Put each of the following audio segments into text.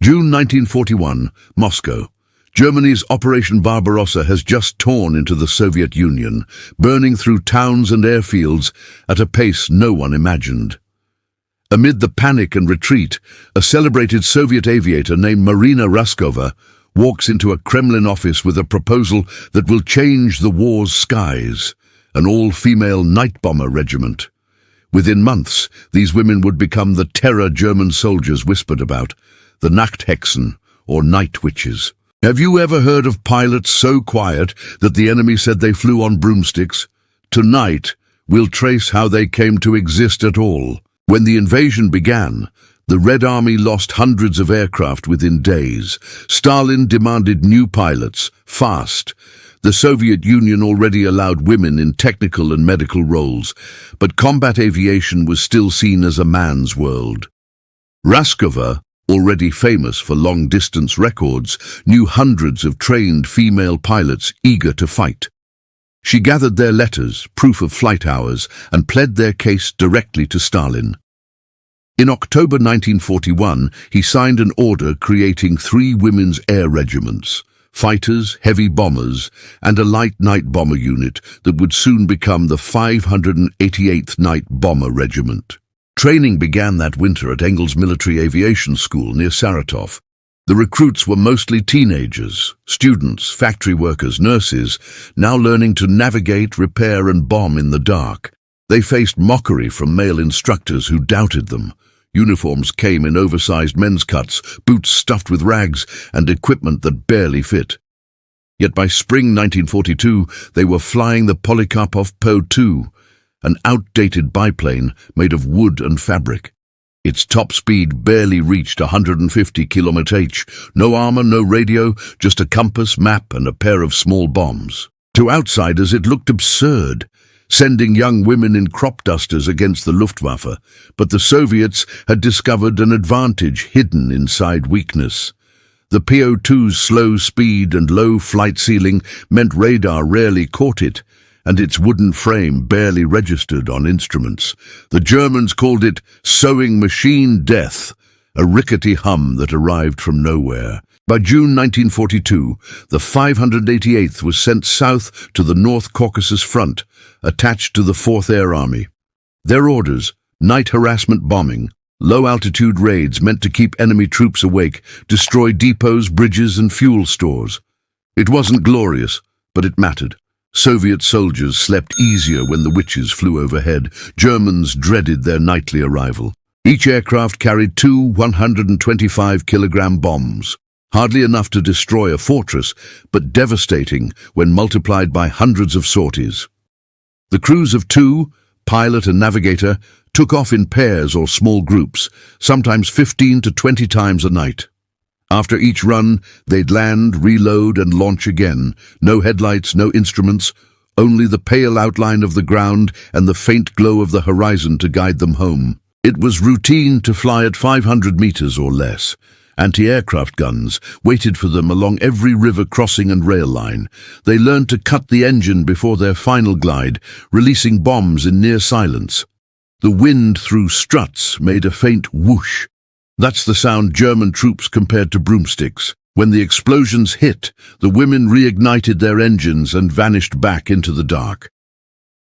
June 1941, Moscow. Germany's Operation Barbarossa has just torn into the Soviet Union, burning through towns and airfields at a pace no one imagined. Amid the panic and retreat, a celebrated Soviet aviator named Marina Raskova walks into a Kremlin office with a proposal that will change the war's skies, an all-female night bomber regiment. Within months, these women would become the terror German soldiers whispered about, the Nachthexen, or night witches. Have you ever heard of pilots so quiet that the enemy said they flew on broomsticks? Tonight, we'll trace how they came to exist at all. When the invasion began, the Red Army lost hundreds of aircraft within days. Stalin demanded new pilots, fast. The Soviet Union already allowed women in technical and medical roles, but combat aviation was still seen as a man's world. Raskova, already famous for long-distance records, knew hundreds of trained female pilots eager to fight. She gathered their letters, proof of flight hours, and pled their case directly to Stalin. In October 1941, he signed an order creating 3 women's air regiments, fighters, heavy bombers, and a light night bomber unit that would soon become the 588th Night Bomber Regiment. Training began that winter at Engels Military Aviation School near Saratov. The recruits were mostly teenagers, students, factory workers, nurses, now learning to navigate, repair, and bomb in the dark. They faced mockery from male instructors who doubted them. Uniforms came in oversized men's cuts, boots stuffed with rags, and equipment that barely fit. Yet by spring 1942, they were flying the Polikarpov Po-2, an outdated biplane made of wood and fabric. Its top speed barely reached 150 km/h. No armor, no radio, just a compass, map, and a pair of small bombs. To outsiders, it looked absurd, sending young women in crop dusters against the Luftwaffe. But the Soviets had discovered an advantage hidden inside weakness. The Po-2's slow speed and low flight ceiling meant radar rarely caught it, and its wooden frame barely registered on instruments. The Germans called it sewing machine death, a rickety hum that arrived from nowhere. By June 1942, the 588th was sent south to the North Caucasus Front, attached to the 4th Air Army. Their orders: night harassment bombing, low-altitude raids meant to keep enemy troops awake, destroy depots, bridges, and fuel stores. It wasn't glorious, but it mattered. Soviet soldiers slept easier when the witches flew overhead. Germans dreaded their nightly arrival. Each aircraft carried 2 125-kilogram bombs. Hardly enough to destroy a fortress, but devastating when multiplied by hundreds of sorties. The crews of 2, pilot and navigator, took off in pairs or small groups, sometimes 15 to 20 times a night. After each run, they'd land, reload, and launch again. No headlights, no instruments, only the pale outline of the ground and the faint glow of the horizon to guide them home. It was routine to fly at 500 meters or less. Anti-aircraft guns waited for them along every river crossing and rail line. They learned to cut the engine before their final glide, releasing bombs in near silence. The wind through struts made a faint whoosh. That's the sound German troops compared to broomsticks. When the explosions hit, the women reignited their engines and vanished back into the dark.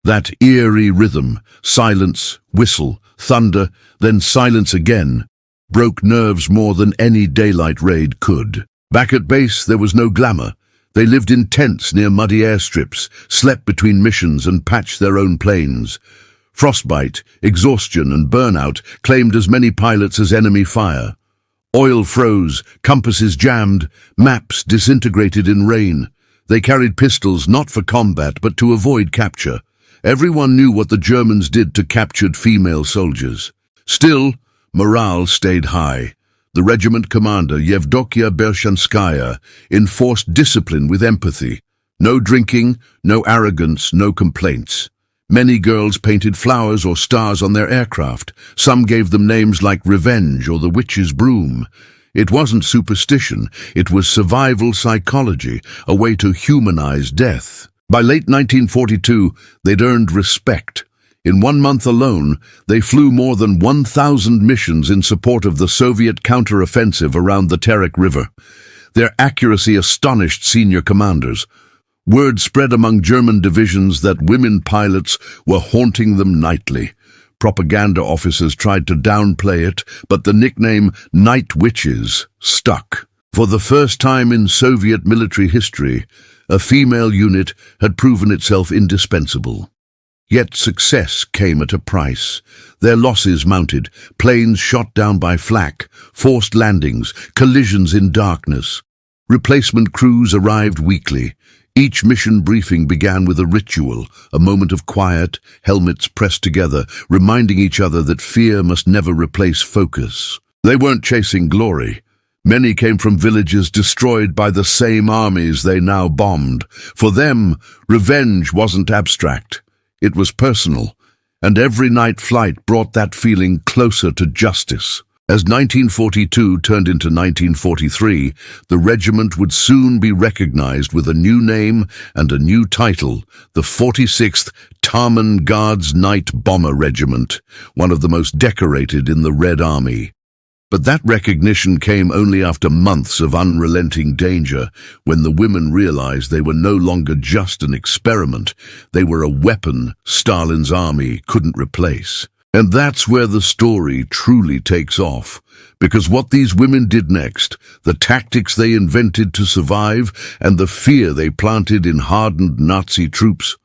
That eerie rhythm, silence, whistle, thunder, then silence again, broke nerves more than any daylight raid could. Back at base, there was no glamour. They lived in tents near muddy airstrips, slept between missions, and patched their own planes. Frostbite, exhaustion, and burnout claimed as many pilots as enemy fire. Oil froze, compasses jammed, maps disintegrated in rain. They carried pistols not for combat but to avoid capture. Everyone knew what the Germans did to captured female soldiers. Still, morale stayed high. The regiment commander, Yevdokia Bershanskaya, enforced discipline with empathy. No drinking, no arrogance, no complaints. Many girls painted flowers or stars on their aircraft. Some gave them names like Revenge or the Witch's Broom. It wasn't superstition, it was survival psychology, a way to humanize death. By late 1942, they'd earned respect. In 1 month alone, they flew more than 1,000 missions in support of the Soviet counter-offensive around the Terek River. Their accuracy astonished senior commanders. Word spread among German divisions that women pilots were haunting them nightly. Propaganda officers tried to downplay it, but the nickname Night Witches stuck. For the first time in Soviet military history, a female unit had proven itself indispensable. Yet success came at a price. Their losses mounted, planes shot down by flak, forced landings, collisions in darkness. Replacement crews arrived weekly. Each mission briefing began with a ritual, a moment of quiet, helmets pressed together, reminding each other that fear must never replace focus. They weren't chasing glory. Many came from villages destroyed by the same armies they now bombed. For them, revenge wasn't abstract. It was personal, and every night flight brought that feeling closer to justice. As 1942 turned into 1943, the regiment would soon be recognized with a new name and a new title, the 46th Tarman Guards Night Bomber Regiment, one of the most decorated in the Red Army. But that recognition came only after months of unrelenting danger, when the women realized they were no longer just an experiment. They were a weapon Stalin's army couldn't replace. And that's where the story truly takes off, because what these women did next, the tactics they invented to survive, and the fear they planted in hardened Nazi troops,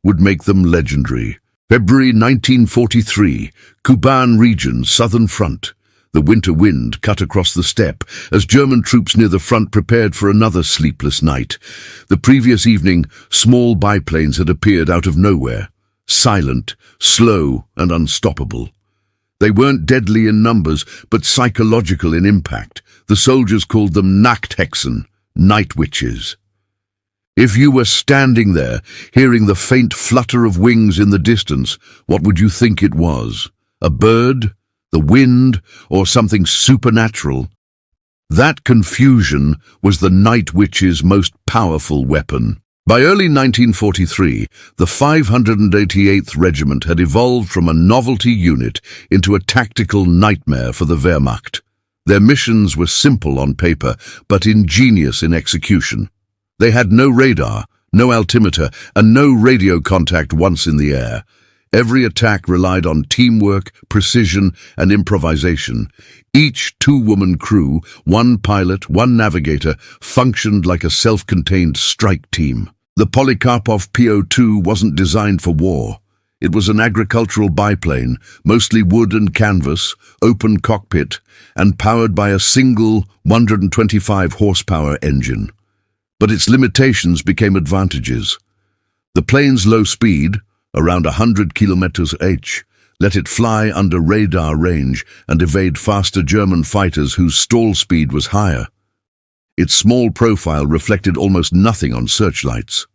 would make them legendary. February 1943, Kuban region, Southern Front. The winter wind cut across the steppe as German troops near the front prepared for another sleepless night. The previous evening, small biplanes had appeared out of nowhere, silent, slow, and unstoppable. They weren't deadly in numbers, but psychological in impact. The soldiers called them Nachthexen, night witches. If you were standing there, hearing the faint flutter of wings in the distance, what would you think it was? A bird? The wind, or something supernatural? That confusion was the Night Witch's most powerful weapon. By early 1943, the 588th Regiment had evolved from a novelty unit into a tactical nightmare for the Wehrmacht. Their missions were simple on paper, but ingenious in execution. They had no radar, no altimeter, and no radio contact once in the air. Every attack relied on teamwork, precision, and improvisation. Each two-woman crew, one pilot, one navigator, functioned like a self-contained strike team. The Polikarpov PO-2 wasn't designed for war. It was an agricultural biplane, mostly wood and canvas, open cockpit, and powered by a single 125-horsepower engine. But its limitations became advantages. The plane's low speed, around 100 km/h, let it fly under radar range and evade faster German fighters whose stall speed was higher. Its small profile reflected almost nothing on searchlights,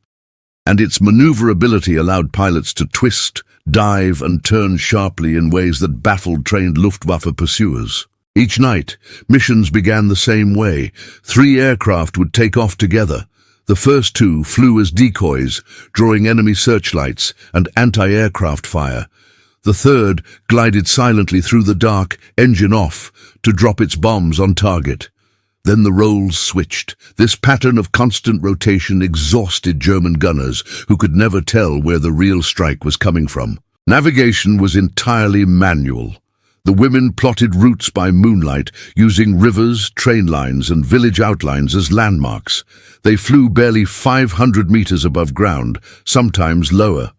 and its maneuverability allowed pilots to twist, dive, and turn sharply in ways that baffled trained Luftwaffe pursuers. Each night, missions began the same way. 3 aircraft would take off together. The first 2 flew as decoys, drawing enemy searchlights and anti-aircraft fire. The third glided silently through the dark, engine off, to drop its bombs on target. Then the roles switched. This pattern of constant rotation exhausted German gunners, who could never tell where the real strike was coming from. Navigation was entirely manual. The women plotted routes by moonlight, using rivers, train lines, and village outlines as landmarks. They flew barely 500 meters above ground, sometimes lower.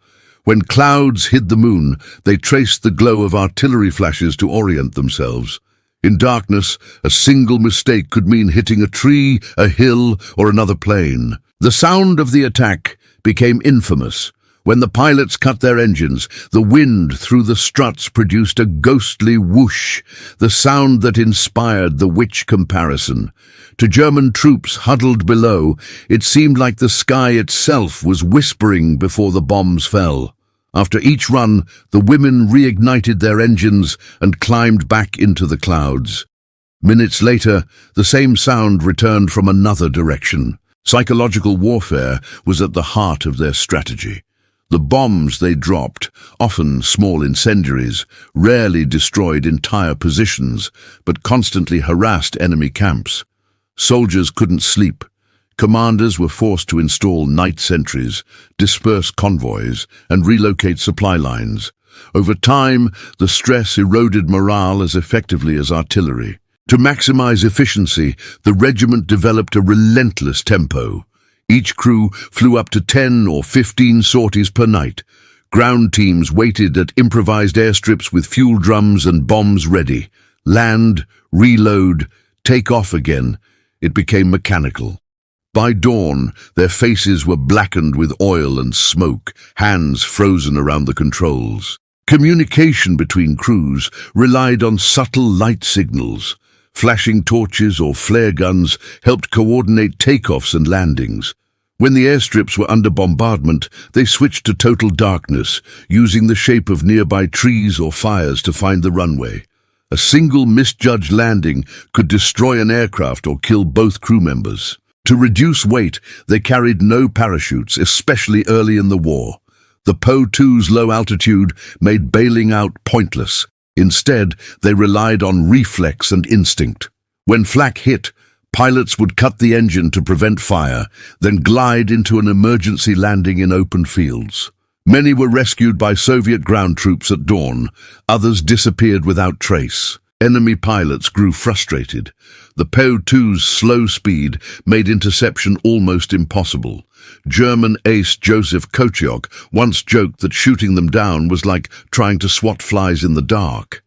When clouds hid the moon, they traced the glow of artillery flashes to orient themselves. In darkness, a single mistake could mean hitting a tree, a hill, or another plane. The sound of the attack became infamous. When the pilots cut their engines, the wind through the struts produced a ghostly whoosh, the sound that inspired the witch comparison. To German troops huddled below, it seemed like the sky itself was whispering before the bombs fell. After each run, the women reignited their engines and climbed back into the clouds. Minutes later, the same sound returned from another direction. Psychological warfare was at the heart of their strategy. The bombs they dropped, often small incendiaries, rarely destroyed entire positions, but constantly harassed enemy camps. Soldiers couldn't sleep. Commanders were forced to install night sentries, disperse convoys, and relocate supply lines. Over time, the stress eroded morale as effectively as artillery. To maximize efficiency, the regiment developed a relentless tempo. Each crew flew up to 10 or 15 sorties per night. Ground teams waited at improvised airstrips with fuel drums and bombs ready. Land, reload, take off again. It became mechanical. By dawn, their faces were blackened with oil and smoke, hands frozen around the controls. Communication between crews relied on subtle light signals. Flashing torches or flare guns helped coordinate takeoffs and landings. When the airstrips were under bombardment, they switched to total darkness, using the shape of nearby trees or fires to find the runway. A single misjudged landing could destroy an aircraft or kill both crew members. To reduce weight, they carried no parachutes, especially early in the war. The Po-2's low altitude made bailing out pointless. Instead, they relied on reflex and instinct. When flak hit, pilots would cut the engine to prevent fire, then glide into an emergency landing in open fields. Many were rescued by Soviet ground troops at dawn. Others disappeared without trace. Enemy pilots grew frustrated. The Po-2's slow speed made interception almost impossible. German ace Joseph Kochiok once joked that shooting them down was like trying to swat flies in the dark.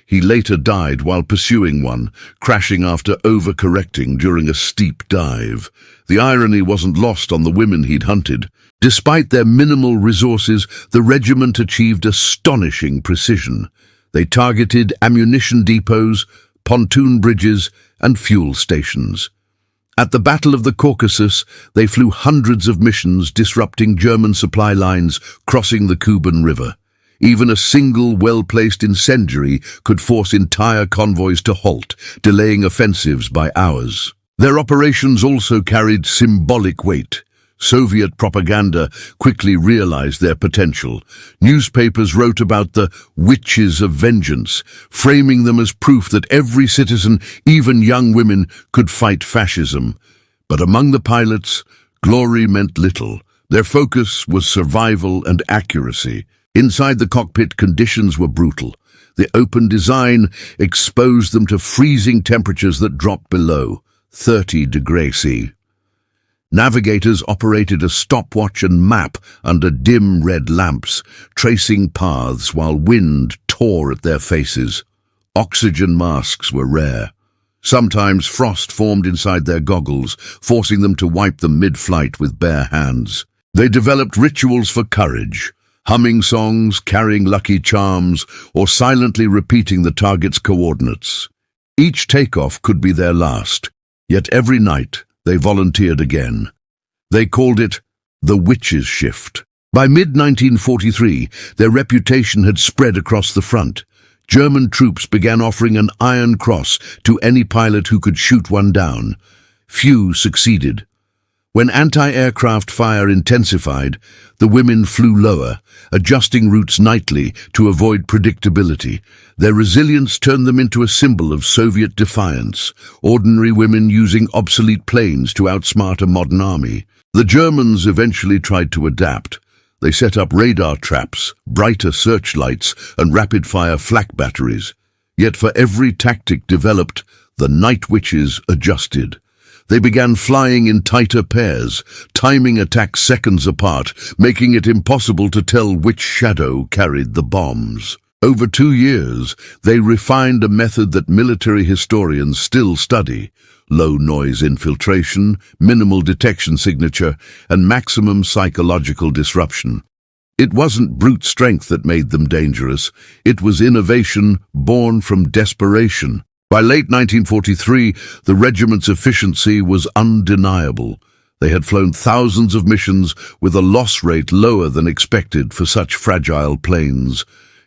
He later died while pursuing one, crashing after overcorrecting during a steep dive. The irony wasn't lost on the women he'd hunted. Despite their minimal resources, the regiment achieved astonishing precision. They targeted ammunition depots, pontoon bridges, and fuel stations. At the Battle of the Caucasus, they flew hundreds of missions disrupting German supply lines crossing the Kuban River. Even a single well-placed incendiary could force entire convoys to halt, delaying offensives by hours. Their operations also carried symbolic weight. Soviet propaganda quickly realized their potential. Newspapers wrote about the witches of vengeance, framing them as proof that every citizen, even young women, could fight fascism. But among the pilots, glory meant little. Their focus was survival and accuracy. Inside the cockpit, conditions were brutal. The open design exposed them to freezing temperatures that dropped below 30 degrees C. Navigators operated a stopwatch and map under dim red lamps, tracing paths while wind tore at their faces. Oxygen masks were rare. Sometimes frost formed inside their goggles, forcing them to wipe them mid-flight with bare hands. They developed rituals for courage, humming songs, carrying lucky charms, or silently repeating the target's coordinates. Each takeoff could be their last, yet every night they volunteered again. They called it the Witches' Shift. By mid-1943, their reputation had spread across the front. German troops began offering an Iron Cross to any pilot who could shoot one down. Few succeeded. When anti-aircraft fire intensified, the women flew lower, adjusting routes nightly to avoid predictability. Their resilience turned them into a symbol of Soviet defiance, ordinary women using obsolete planes to outsmart a modern army. The Germans eventually tried to adapt. They set up radar traps, brighter searchlights, and rapid-fire flak batteries. Yet for every tactic developed, the night witches adjusted. They began flying in tighter pairs, timing attacks seconds apart, making it impossible to tell which shadow carried the bombs. Over 2 years, they refined a method that military historians still study: low-noise infiltration, minimal detection signature, and maximum psychological disruption. It wasn't brute strength that made them dangerous. It was innovation born from desperation. By late 1943, the regiment's efficiency was undeniable. They had flown thousands of missions with a loss rate lower than expected for such fragile planes.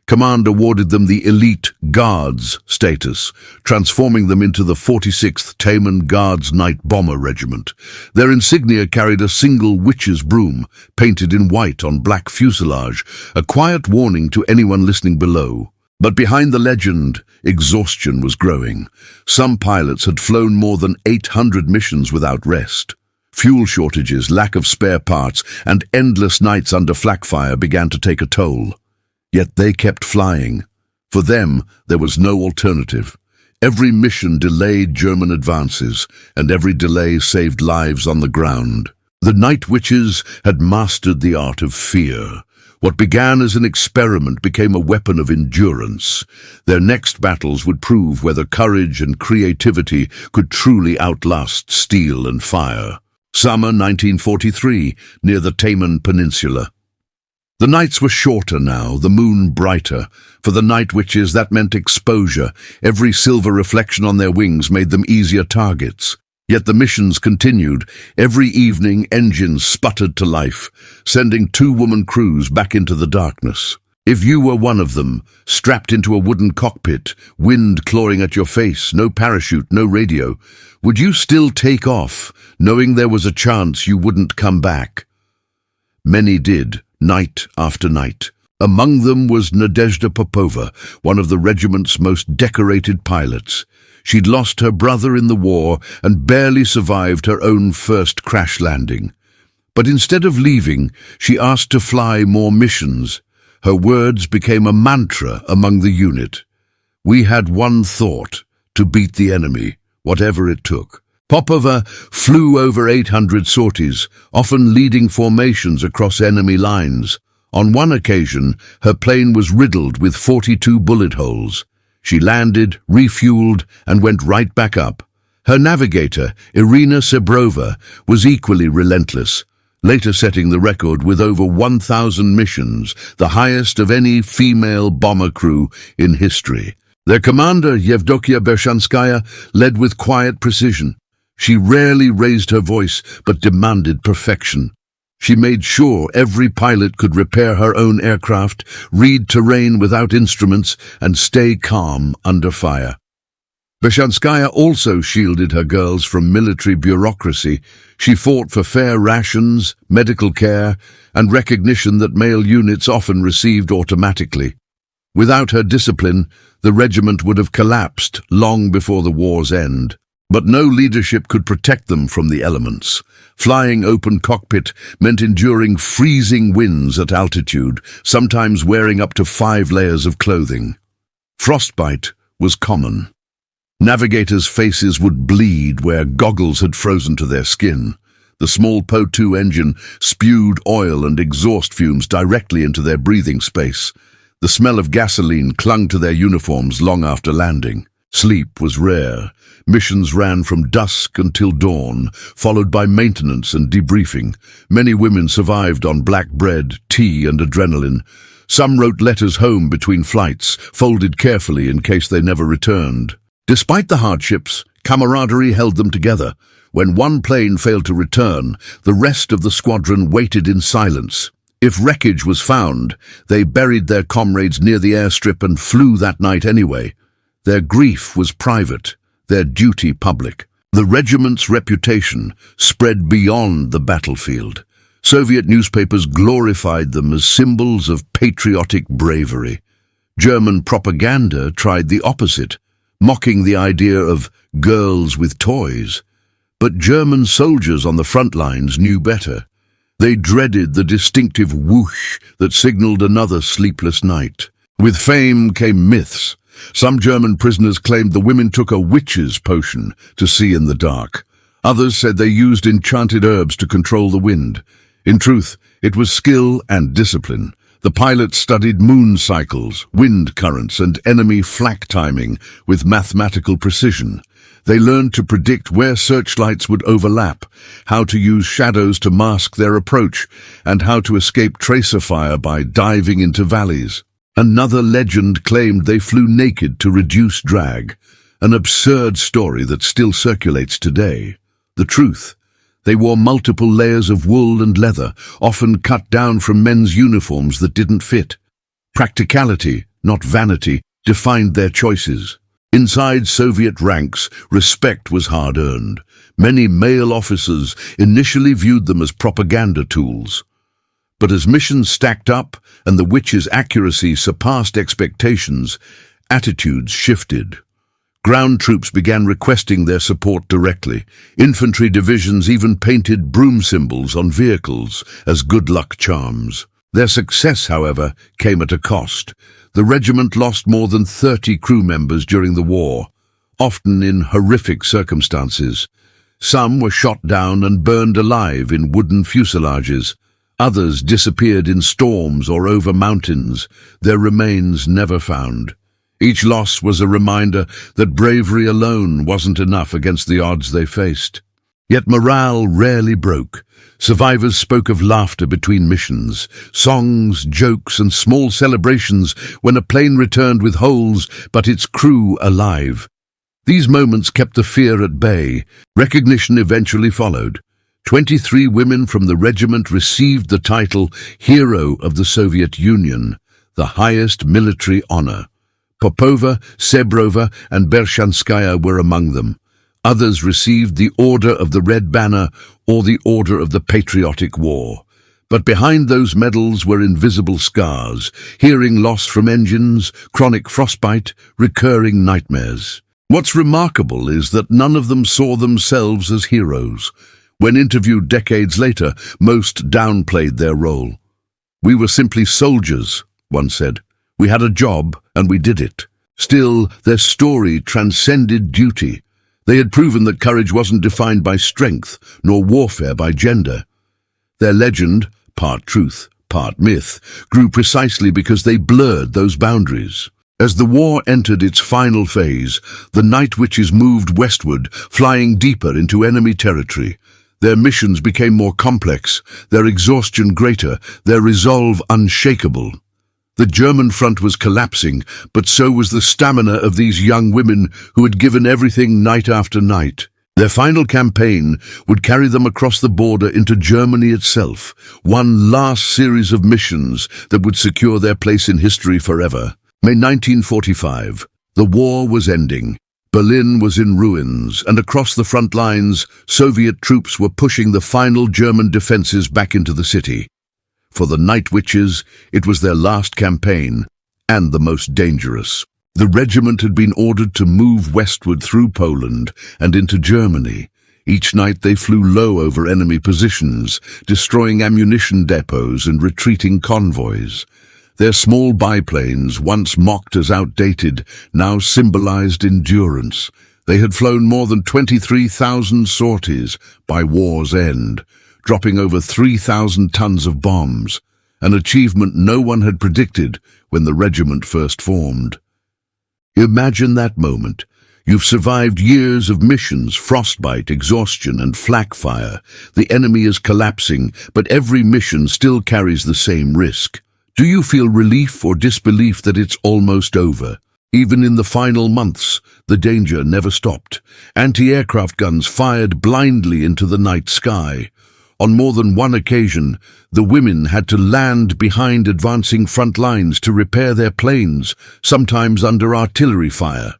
Command awarded them the Elite Guards status, transforming them into the 46th Taman Guards Night Bomber Regiment. Their insignia carried a single witch's broom, painted in white on black fuselage, a quiet warning to anyone listening below. But behind the legend, exhaustion was growing. Some pilots had flown more than 800 missions without rest. Fuel shortages, lack of spare parts, and endless nights under flak fire began to take a toll. Yet they kept flying. For them, there was no alternative. Every mission delayed German advances, and every delay saved lives on the ground. The Night Witches had mastered the art of fear. What began as an experiment became a weapon of endurance. Their next battles would prove whether courage and creativity could truly outlast steel and fire. Summer 1943, near the Taman Peninsula. The nights were shorter now, the moon brighter. For the Night Witches, that meant exposure. Every silver reflection on their wings made them easier targets. Yet the missions continued. Every evening, engines sputtered to life, sending 2-woman crews back into the darkness. If you were one of them, strapped into a wooden cockpit, wind clawing at your face, no parachute, no radio, would you still take off, knowing there was a chance you wouldn't come back? Many did, night after night. Among them was Nadezhda Popova, one of the regiment's most decorated pilots. She'd lost her brother in the war and barely survived her own first crash landing. But instead of leaving, she asked to fly more missions. Her words became a mantra among the unit. We had one thought, to beat the enemy, whatever it took. Popova flew over 800 sorties, often leading formations across enemy lines. On one occasion, her plane was riddled with 42 bullet holes. She landed, refueled, and went right back up. Her navigator, Irina Sebrova, was equally relentless, later setting the record with over 1,000 missions, the highest of any female bomber crew in history. Their commander, Yevdokia Bershanskaya, led with quiet precision. She rarely raised her voice, but demanded perfection. She made sure every pilot could repair her own aircraft, read terrain without instruments, and stay calm under fire. Bershanskaya also shielded her girls from military bureaucracy. She fought for fair rations, medical care, and recognition that male units often received automatically. Without her discipline, the regiment would have collapsed long before the war's end. But no leadership could protect them from the elements. Flying open cockpit meant enduring freezing winds at altitude, sometimes wearing up to 5 layers of clothing. Frostbite was common. Navigators' faces would bleed where goggles had frozen to their skin. The small Po-2 engine spewed oil and exhaust fumes directly into their breathing space. The smell of gasoline clung to their uniforms long after landing. Sleep was rare. Missions ran from dusk until dawn, followed by maintenance and debriefing. Many women survived on black bread, tea, and adrenaline. Some wrote letters home between flights, folded carefully in case they never returned. Despite the hardships, camaraderie held them together. When one plane failed to return, the rest of the squadron waited in silence. If wreckage was found, they buried their comrades near the airstrip and flew that night anyway. Their grief was private, their duty public. The regiment's reputation spread beyond the battlefield. Soviet newspapers glorified them as symbols of patriotic bravery. German propaganda tried the opposite, mocking the idea of girls with toys. But German soldiers on the front lines knew better. They dreaded the distinctive whoosh that signaled another sleepless night. With fame came myths. Some German prisoners claimed the women took a witch's potion to see in the dark. Others said they used enchanted herbs to control the wind. In truth, it was skill and discipline. The pilots studied moon cycles, wind currents, and enemy flak timing with mathematical precision. They learned to predict where searchlights would overlap, how to use shadows to mask their approach, and how to escape tracer fire by diving into valleys. Another legend claimed they flew naked to reduce drag, an absurd story that still circulates today. The truth, they wore multiple layers of wool and leather, often cut down from men's uniforms that didn't fit. Practicality, not vanity, defined their choices. Inside Soviet ranks, respect was hard-earned. Many male officers initially viewed them as propaganda tools. But as missions stacked up and the witches' accuracy surpassed expectations, attitudes shifted. Ground troops began requesting their support directly. Infantry divisions even painted broom symbols on vehicles as good luck charms. Their success, however, came at a cost. The regiment lost more than 30 crew members during the war, often in horrific circumstances. Some were shot down and burned alive in wooden fuselages. Others disappeared in storms or over mountains, their remains never found. Each loss was a reminder that bravery alone wasn't enough against the odds they faced. Yet morale rarely broke. Survivors spoke of laughter between missions, songs, jokes, and small celebrations when a plane returned with holes but its crew alive. These moments kept the fear at bay. Recognition eventually followed. 23 women from the regiment received the title Hero of the Soviet Union, the highest military honor. Popova, Sebrova, and Bershanskaya were among them. Others received the Order of the Red Banner or the Order of the Patriotic War. But behind those medals were invisible scars, hearing loss from engines, chronic frostbite, recurring nightmares. What's remarkable is that none of them saw themselves as heroes. When interviewed decades later, most downplayed their role. "We were simply soldiers," one said. "We had a job, and we did it." Still, their story transcended duty. They had proven that courage wasn't defined by strength, nor warfare by gender. Their legend, part truth, part myth, grew precisely because they blurred those boundaries. As the war entered its final phase, the Night Witches moved westward, flying deeper into enemy territory. Their missions became more complex, their exhaustion greater, their resolve unshakable. The German front was collapsing, but so was the stamina of these young women who had given everything night after night. Their final campaign would carry them across the border into Germany itself, one last series of missions that would secure their place in history forever. May 1945. The war was ending. Berlin was in ruins, and across the front lines, Soviet troops were pushing the final German defenses back into the city. For the Night Witches, it was their last campaign, and the most dangerous. The regiment had been ordered to move westward through Poland and into Germany. Each night they flew low over enemy positions, destroying ammunition depots and retreating convoys. Their small biplanes, once mocked as outdated, now symbolized endurance. They had flown more than 23,000 sorties by war's end, dropping over 3,000 tons of bombs, an achievement no one had predicted when the regiment first formed. Imagine that moment. You've survived years of missions, frostbite, exhaustion, and flak fire. The enemy is collapsing, but every mission still carries the same risk. Do you feel relief or disbelief that it's almost over? Even in the final months, the danger never stopped. Anti-aircraft guns fired blindly into the night sky. On more than one occasion, the women had to land behind advancing front lines to repair their planes, sometimes under artillery fire.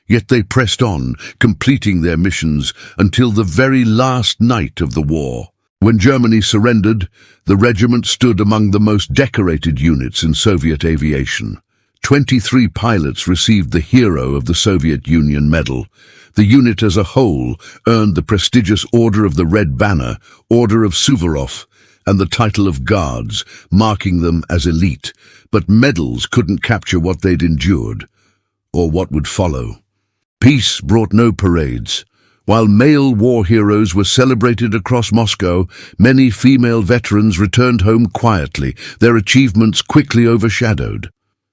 Yet they pressed on, completing their missions until the very last night of the war. When Germany surrendered, the regiment stood among the most decorated units in Soviet aviation. 23 pilots received the Hero of the Soviet Union medal. The unit as a whole earned the prestigious Order of the Red Banner, Order of Suvorov, and the title of Guards, marking them as elite. But medals couldn't capture what they'd endured, or what would follow. Peace brought no parades. While male war heroes were celebrated across Moscow, many female veterans returned home quietly, their achievements quickly overshadowed.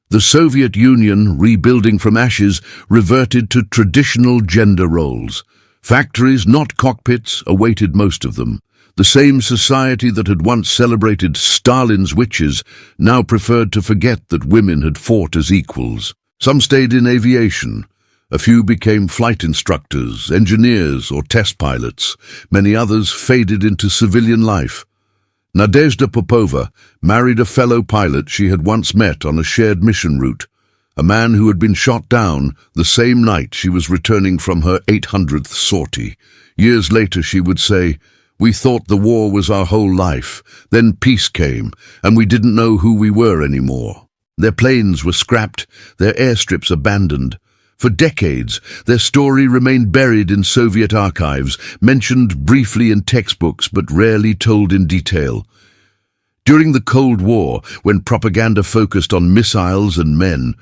The Soviet Union, rebuilding from ashes, reverted to traditional gender roles. Factories, not cockpits, awaited most of them. The same society that had once celebrated Stalin's witches now preferred to forget that women had fought as equals. Some stayed in aviation. A few became flight instructors, engineers, or test pilots. Many others faded into civilian life. Nadezhda Popova married a fellow pilot she had once met on a shared mission route. a man who had been shot down the same night she was returning from her 800th sortie. Years later she would say, "We thought the war was our whole life. Then peace came, and we didn't know who we were anymore." Their planes were scrapped, their airstrips abandoned. For decades, their story remained buried in Soviet archives, mentioned briefly in textbooks but rarely told in detail. During the Cold War, when propaganda focused on missiles and men,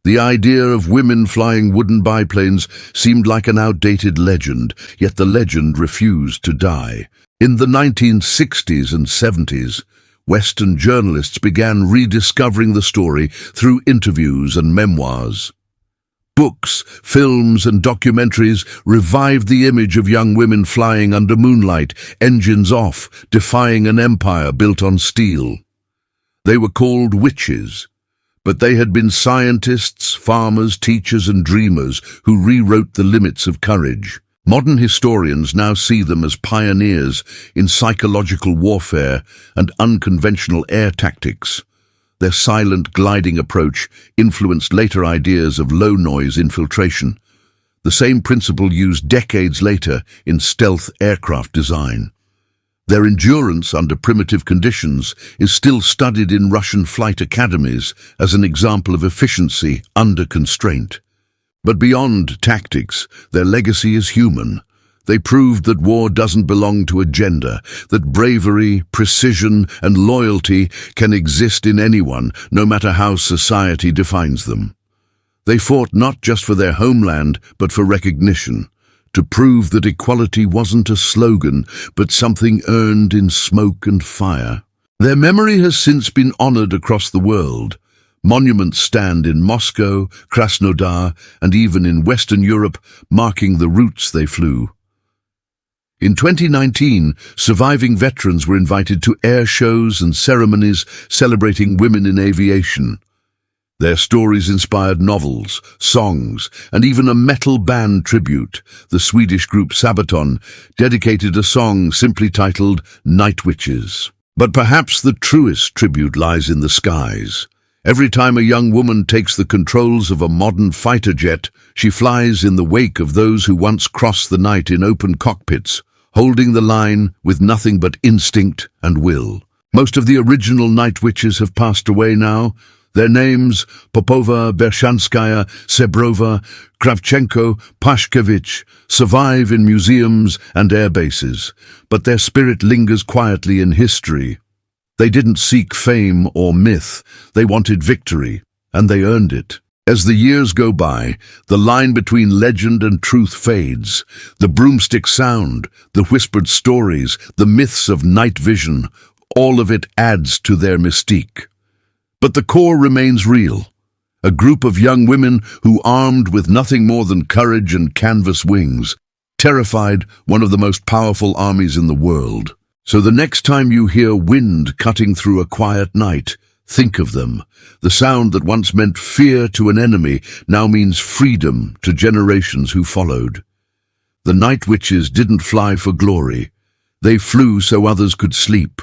the idea of women flying wooden biplanes seemed like an outdated legend, yet the legend refused to die. In the 1960s and 70s, Western journalists began rediscovering the story through interviews and memoirs. Books, films, and documentaries revived the image of young women flying under moonlight, engines off, defying an empire built on steel. They were called witches, but they had been scientists, farmers, teachers, and dreamers who rewrote the limits of courage. Modern historians now see them as pioneers in psychological warfare and unconventional air tactics. Their silent, gliding approach influenced later ideas of low-noise infiltration, the same principle used decades later in stealth aircraft design. Their endurance under primitive conditions is still studied in Russian flight academies as an example of efficiency under constraint. But beyond tactics, their legacy is human. They proved that war doesn't belong to a gender, that bravery, precision, and loyalty can exist in anyone, no matter how society defines them. They fought not just for their homeland, but for recognition, to prove that equality wasn't a slogan, but something earned in smoke and fire. Their memory has since been honored across the world. Monuments stand in Moscow, Krasnodar, and even in Western Europe, marking the routes they flew. In 2019, surviving veterans were invited to air shows and ceremonies celebrating women in aviation. Their stories inspired novels, songs, and even a metal band tribute. The Swedish group Sabaton dedicated a song simply titled Night Witches. But perhaps the truest tribute lies in the skies. Every time a young woman takes the controls of a modern fighter jet, she flies in the wake of those who once crossed the night in open cockpits, holding the line with nothing but instinct and will. Most of the original night witches have passed away now. Their names, Popova, Bershanskaya, Sebrova, Kravchenko, Pashkevich, survive in museums and air bases, but their spirit lingers quietly in history. They didn't seek fame or myth, they wanted victory, and they earned it. As the years go by, the line between legend and truth fades. The broomstick sound, the whispered stories, the myths of night vision, all of it adds to their mystique. But the core remains real. A group of young women who, armed with nothing more than courage and canvas wings, terrified one of the most powerful armies in the world. So the next time you hear wind cutting through a quiet night, think of them. The sound that once meant fear to an enemy now means freedom to generations who followed. The night witches didn't fly for glory. They flew so others could sleep.